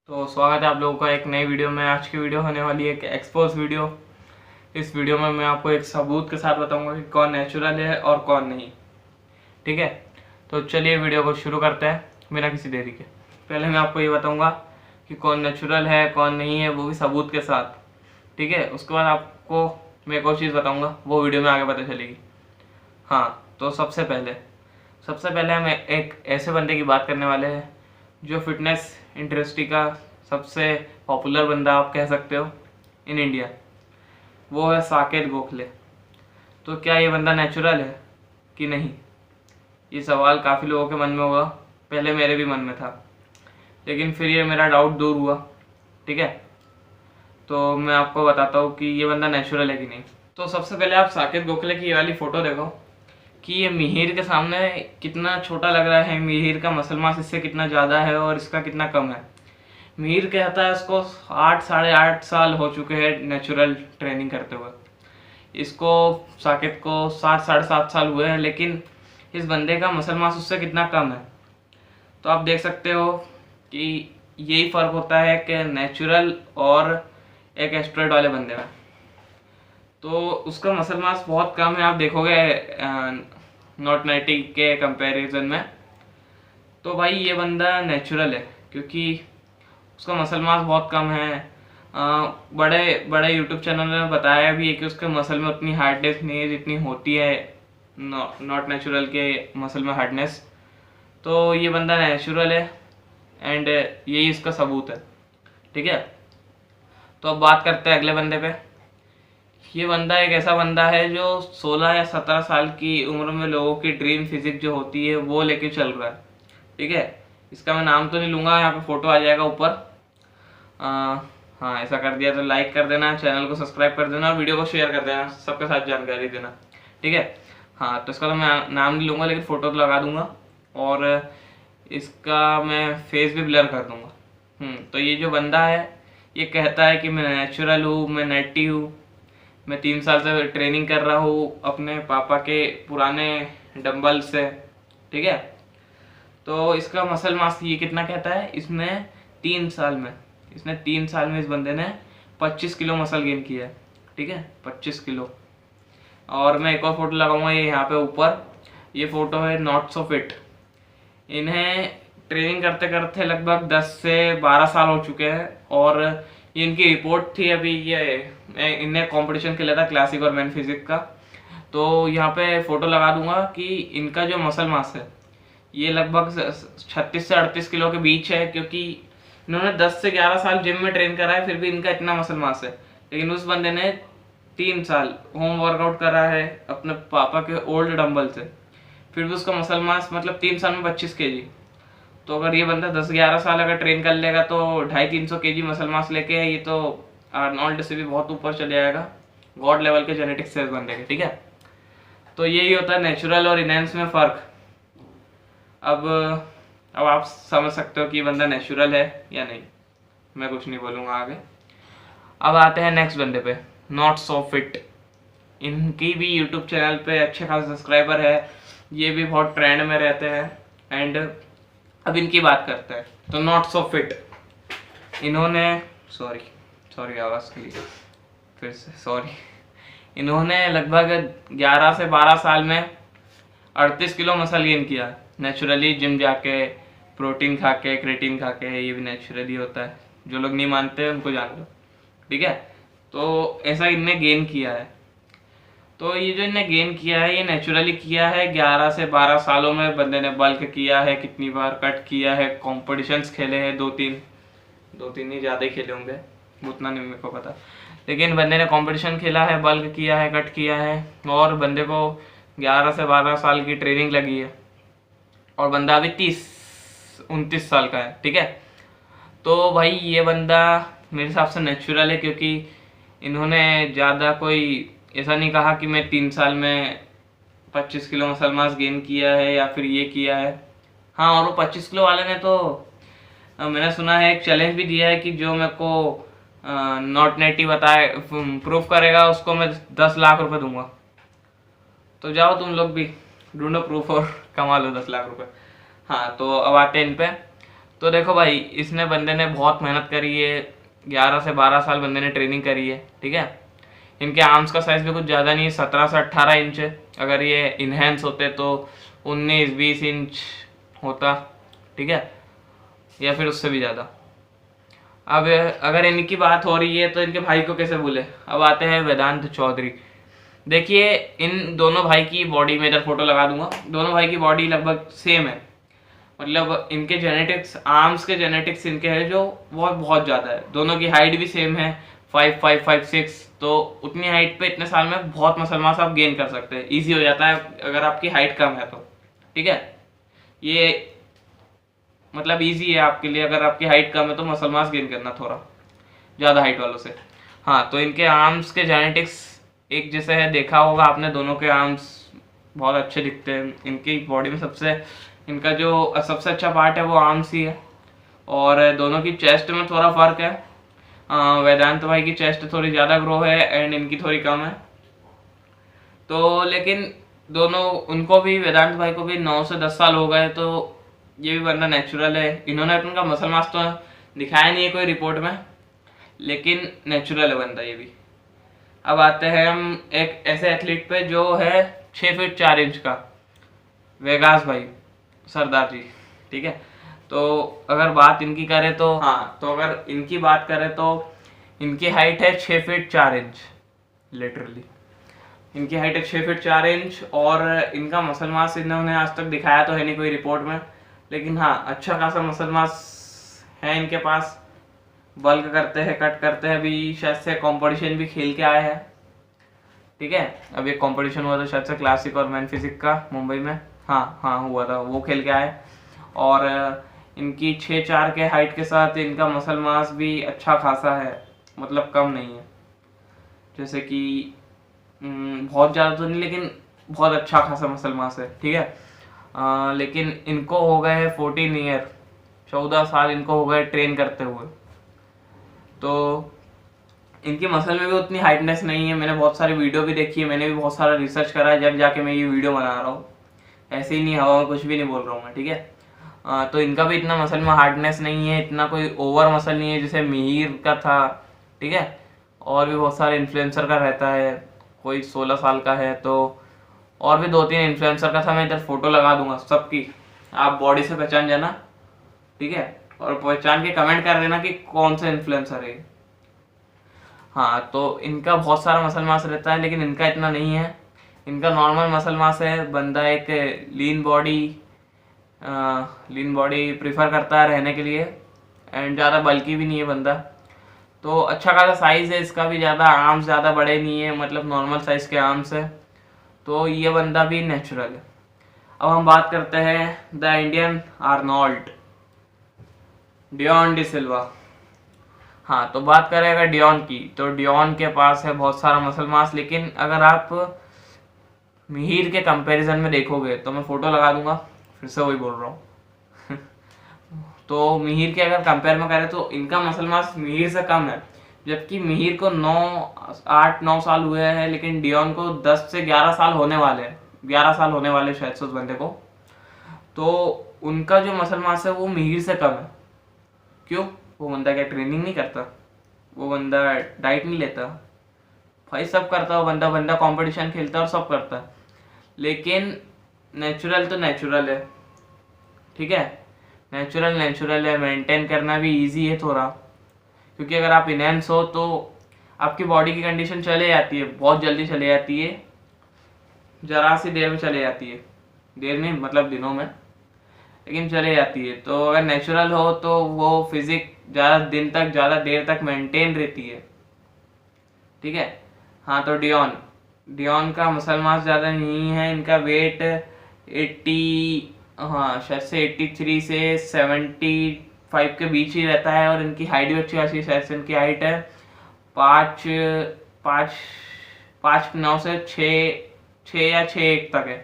तो स्वागत है आप लोगों का एक नई वीडियो में। आज की वीडियो होने वाली है एक एक्सपोज वीडियो। इस वीडियो में मैं आपको एक सबूत के साथ बताऊंगा कि कौन नेचुरल है और कौन नहीं। ठीक है, तो चलिए वीडियो को शुरू करते हैं बिना किसी देरी के। पहले मैं आपको ये बताऊंगा कि कौन नेचुरल है कौन नहीं है, वो भी सबूत के साथ। ठीक है, उसके बाद आपको मैं एक और चीज़ बताऊँगा, वो वीडियो में आगे पता चलेगी। हाँ, तो सबसे पहले हम एक ऐसे बंदे की बात करने वाले हैं जो फिटनेस इंडस्ट्री का सबसे पॉपुलर बंदा आप कह सकते हो इन इंडिया। वो है साकेत गोखले। तो क्या ये बंदा नेचुरल है कि नहीं, ये सवाल काफ़ी लोगों के मन में होगा। पहले मेरे भी मन में था, लेकिन फिर ये मेरा डाउट दूर हुआ। ठीक है, तो मैं आपको बताता हूँ कि ये बंदा नेचुरल है कि नहीं। तो सबसे पहले आप साकेत गोखले की ये वाली फ़ोटो देखो कि ये मिहिर के सामने कितना छोटा लग रहा है। मिहिर का मसल मास इससे कितना ज़्यादा है और इसका कितना कम है। मिहिर कहता है इसको 8 साढ़े 8 साल हो चुके हैं नेचुरल ट्रेनिंग करते हुए। इसको साकेत को 7 साढ़े 7 साल हुए हैं, लेकिन इस बंदे का मसल मास उससे कितना कम है। तो आप देख सकते हो कि यही फ़र्क होता है कि नेचुरल और एक एस्ट्रॉयड वाले बंदे में। तो उसका मसल मास बहुत कम है, आप देखोगे नॉट 90 के कंपैरिजन में। तो भाई ये बंदा नेचुरल है क्योंकि उसका मसल मास बहुत कम है। बड़े बड़े यूट्यूब चैनल ने बताया भी है कि उसके मसल में उतनी हार्डनेस नहीं है जितनी होती है नॉट नेचुरल के मसल में हार्डनेस। तो ये बंदा नेचुरल है एंड यही इसका सबूत है। ठीक है, तो अब बात करते हैं अगले बंदे पे। ये बंदा एक ऐसा बंदा है जो 16 या 17 साल की उम्र में लोगों की ड्रीम फिजिक जो होती है वो लेके चल रहा है। ठीक है, इसका मैं नाम तो नहीं लूँगा, यहाँ पे फोटो आ जाएगा ऊपर। हाँ, ऐसा कर दिया तो लाइक कर देना, चैनल को सब्सक्राइब कर देना और वीडियो को शेयर कर देना, सबके साथ जानकारी देना। ठीक है, हाँ, तो इसका तो मैं नाम नहीं लूँगा लेकिन फ़ोटो तो लगा दूँगा और इसका मैं फेस भी ब्लर कर दूँगा। तो ये जो बंदा है ये कहता है कि मैं नेचुरल हूँ, मैं नेटी हूँ, मैं 3 साल से ट्रेनिंग कर रहा हूँ अपने पापा के पुराने डंबल से। ठीक है, तो इसका मसल मास ये कितना कहता है, इसने 3 साल में इस बंदे ने 25 किलो मसल गेन किया है। ठीक है, 25 किलो। और मैं एक और फोटो लगाऊंगा ये यहाँ पे ऊपर, ये फोटो है नॉट सो फिट। इन्हें ट्रेनिंग करते करते लगभग 10 से 12 साल हो चुके हैं और ये इनकी रिपोर्ट थी अभी। ये इन्हें कंपटीशन खेला था क्लासिक और मैन फिजिक का। तो यहाँ पे फोटो लगा दूंगा कि इनका जो मसल मास है ये लगभग 36 से 38 किलो के बीच है, क्योंकि इन्होंने 10 से 11 साल जिम में ट्रेन करा है फिर भी इनका इतना मसल मास है। लेकिन उस बंदे ने 3 साल होम वर्कआउट करा है अपने पापा के ओल्ड डंबल से, फिर भी उसका मसल मास मतलब 3 साल में 25 केजी। तो अगर ये बंदा 10-11 साल अगर ट्रेन कर लेगा तो 250-300 केजी मसल मास लेके ये तो आर्नोल्ड से भी बहुत ऊपर चले जाएगा। गॉड लेवल के जेनेटिक्स से इस बंदे के। ठीक है, तो यही होता है नेचुरल और इनहेंस में फ़र्क। अब आप समझ सकते हो कि ये बंदा नेचुरल है या नहीं। मैं कुछ नहीं बोलूँगा आगे। अब आते हैं नेक्स्ट बंदे पे, नॉट सो फिट। इनकी भी यूट्यूब चैनल पे अच्छे खासे सब्सक्राइबर है, ये भी बहुत ट्रेंड में रहते हैं एंड अब इनकी बात करते हैं। तो नॉट सो फिट, इन्होंने सॉरी आवाज़ के लिए फिर से सॉरी। इन्होंने लगभग 11 से 12 साल में 38 किलो मसल गेन किया नेचुरली, जिम जाके, प्रोटीन खा के, क्रेटीन खा के। ये भी नेचुरली होता है, जो लोग नहीं मानते उनको जान लो। ठीक है, तो ऐसा इनने गेन किया है। तो ये जो इनने गेन किया है ये नेचुरली किया है। 11 से 12 सालों में बंदे ने बल्क किया है, कितनी बार कट किया है, कॉम्पिटिशन्स खेले हैं, दो तीन ही ज़्यादा ही खेले होंगे, उतना नहीं मेरे को पता। लेकिन बंदे ने कंपटीशन खेला है, बल्क किया है, कट किया है और बंदे को 11 से 12 साल की ट्रेनिंग लगी है और बंदा अभी 30-29 साल का है। ठीक है, तो भाई ये बंदा मेरे हिसाब से नेचुरल है, क्योंकि इन्होंने ज़्यादा कोई ऐसा नहीं कहा कि मैं 3 साल में 25 किलो मसल मास गेन किया है या फिर ये किया है। हाँ, और वो 25 किलो वाले ने तो मैंने सुना है एक चैलेंज भी दिया है कि जो मेरे को नॉट नेटी बताए प्रूफ करेगा उसको मैं 10 लाख रुपए दूंगा। तो जाओ तुम लोग भी ढूंढो प्रूफ और कमा लो 10 लाख रुपए। हाँ, तो अब आते हैं इन पे। तो देखो भाई, इसने बंदे ने बहुत मेहनत करी है, 11 से 12 साल बंदे ने ट्रेनिंग करी है, ठीक है। इनके आर्म्स का साइज भी कुछ ज़्यादा नहीं है, 17 से 18 इंच है। अगर ये इन्हेंस होते तो 19-20 इंच होता, ठीक है, या फिर उससे भी ज़्यादा। अब अगर इनकी बात हो रही है तो इनके भाई को कैसे भूले। अब आते हैं वेदांत चौधरी। देखिए, इन दोनों भाई की बॉडी में, इधर फोटो लगा दूंगा, दोनों भाई की बॉडी लगभग सेम है। मतलब इनके जेनेटिक्स, आर्म्स के जेनेटिक्स इनके हैं जो वो बहुत ज़्यादा है। दोनों की हाइट भी सेम है, 5'5", 5'6", तो उतनी हाइट पे इतने साल में बहुत मसल मास आप गेन कर सकते हैं। ईजी हो जाता है अगर आपकी हाइट कम है तो, ठीक है। ये मतलब इजी है आपके लिए, अगर आपकी हाइट कम है तो मसल मास गेन करना थोड़ा ज़्यादा हाइट वालों से। हाँ, तो इनके आर्म्स के जेनेटिक्स एक जैसे है, देखा होगा आपने, दोनों के आर्म्स बहुत अच्छे दिखते हैं। इनकी बॉडी में इनका जो सबसे अच्छा पार्ट है वो आर्म्स ही है। और दोनों की चेस्ट में थोड़ा फर्क है, वेदांत भाई की चेस्ट थोड़ी ज़्यादा ग्रो है एंड इनकी थोड़ी कम है। तो लेकिन दोनों, उनको भी, वेदांत भाई को भी 9 से 10 साल हो गए, तो ये भी बंदा नेचुरल है। इन्होंने उनका मसल मास तो दिखाया नहीं है कोई रिपोर्ट में, लेकिन नेचुरल है बंदा ये भी। अब आते हैं हम एक ऐसे एथलीट पे जो है 6 फीट 4 इंच का, वेगास भाई सरदार जी, ठीक है। तो अगर बात इनकी करें तो, हाँ, तो अगर इनकी बात करें तो इनकी हाइट है 6 फीट 4 इंच, लिटरली इनकी हाइट है 6 फीट 4 इंच। और इनका मसल मास इन्होंने आज तक दिखाया तो है नहीं कोई रिपोर्ट में, लेकिन हाँ, अच्छा खासा मसल मास है इनके पास। बल्क करते हैं, कट करते हैं। अभी शायद से कंपटीशन भी खेल के आए हैं, ठीक है। अभी एक कंपटीशन हुआ था शायद से क्लासिक और मैन फिजिक का मुंबई में, हाँ हुआ था, वो खेल के आए। और इनकी 6'4" के हाइट के साथ इनका मसल मास भी अच्छा खासा है, मतलब कम नहीं है। जैसे कि बहुत ज़्यादा तो नहीं, लेकिन बहुत अच्छा खासा मसल मास है, ठीक है। लेकिन इनको हो गए हैं 14 ईयर, 14 साल इनको हो गए ट्रेन करते हुए। तो इनकी मसल में भी उतनी हाइटनेस नहीं है। मैंने बहुत सारी वीडियो भी देखी है, मैंने भी बहुत सारा रिसर्च करा है, जब जाके मैं ये वीडियो बना रहा हूँ। ऐसे ही नहीं हवा में कुछ भी नहीं बोल रहा हूँ मैं, ठीक है। तो इनका भी इतना मसल में हार्डनेस नहीं है, इतना कोई ओवर मसल नहीं है जैसे मिहिर का था, ठीक है। और भी बहुत सारे इन्फ्लुएंसर का रहता है, कोई 16 साल का है, तो और भी 2-3 इन्फ्लुएंसर का था। मैं इधर फोटो लगा दूंगा सबकी, आप बॉडी से पहचान जाना, ठीक है। और पहचान के कमेंट कर देना कि कौन सा इन्फ्लुएंसर है। हाँ, तो इनका बहुत सारा मसल मास रहता है, लेकिन इनका इतना नहीं है। इनका नॉर्मल मसल मास है। बंदा एक लीन बॉडी प्रीफर करता है रहने के लिए, एंड ज़्यादा बल्कि भी नहीं है बंदा। तो अच्छा खासा साइज़ है इसका भी, ज़्यादा आर्म्स ज़्यादा बड़े नहीं है, मतलब नॉर्मल साइज़ के आर्म्स है। तो ये बंदा भी नेचुरल है। अब हम बात करते हैं the Indian Arnold, Dion de Silva. हाँ, तो बात करें अगर डियोन की, तो डियोन के पास है बहुत सारा मसल मास, लेकिन अगर आप मिहिर के कंपैरिजन में देखोगे, तो मैं फोटो लगा दूंगा, फिर से वही बोल रहा हूँ तो मिहिर के अगर कंपेयर में करें तो इनका मसल मास मिहिर से कम है, जबकि मिहिर को 8-9 साल हुए हैं, लेकिन डियोन को 10 से 11 साल होने वाले हैं, 11 साल होने वाले शायद से उस बंदे को। तो उनका जो मसल मास है वो मिहिर से कम है। क्यों? वो बंदा क्या ट्रेनिंग नहीं करता? वो बंदा डाइट नहीं लेता? भाई सब करता है वो बंदा कंपटीशन खेलता है और सब करता है, लेकिन नेचुरल तो नेचुरल है, ठीक है। नेचुरल है, मेंटेन करना भी इजी है थोड़ा, क्योंकि अगर आप इनहेंस हो तो आपकी बॉडी की कंडीशन चले जाती है, बहुत जल्दी चले जाती है, जरा सी देर में चले जाती है, देर नहीं मतलब दिनों में, लेकिन चले जाती है। तो अगर नेचुरल हो तो वो फिजिक ज़्यादा दिन तक, ज़्यादा देर तक मेंटेन रहती है, ठीक है। हाँ, तो डियोन का मसल मास ज़्यादा नहीं है। इनका वेट 80, हाँ शायद से 83 से 75 के बीच ही रहता है, और इनकी हाइट भी अच्छी खासी, शायद से इनकी हाइट है 5'9" से 6 या 6'1" तक है,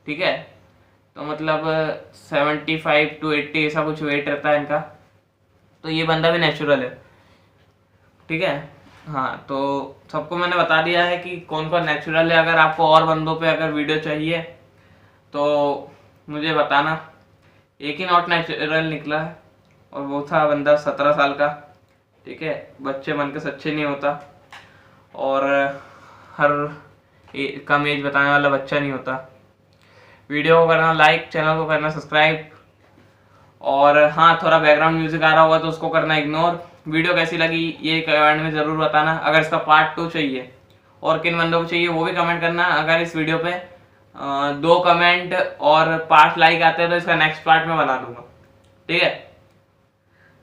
ठीक है। तो मतलब 75 to 80 ऐसा कुछ वेट रहता है इनका। तो ये बंदा भी नेचुरल है, ठीक है। हाँ, तो सबको मैंने बता दिया है कि कौन कौन नेचुरल है। अगर आपको और बंदों पे अगर वीडियो चाहिए तो मुझे बताना। एक ही नॉट नेचुरल निकला है, और वो था बंदा 17 साल का। ठीक है, बच्चे मन के सच्चे नहीं होता, और हर कम एज बताने वाला बच्चा नहीं होता। वीडियो को करना लाइक, चैनल को करना सब्सक्राइब, और हाँ थोड़ा बैकग्राउंड म्यूजिक आ रहा होगा तो उसको करना इग्नोर। वीडियो कैसी लगी ये कमेंट में ज़रूर बताना। अगर इसका पार्ट 2 चाहिए और किन बंदों को चाहिए वो भी कमेंट करना। अगर इस वीडियो पे 2 कमेंट और 5 लाइक आते हैं तो इसका नेक्स्ट पार्ट में बना दूंगा। ठीक है,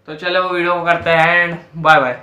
तो चलो वो वीडियो को करते हैं एंड बाय बाय।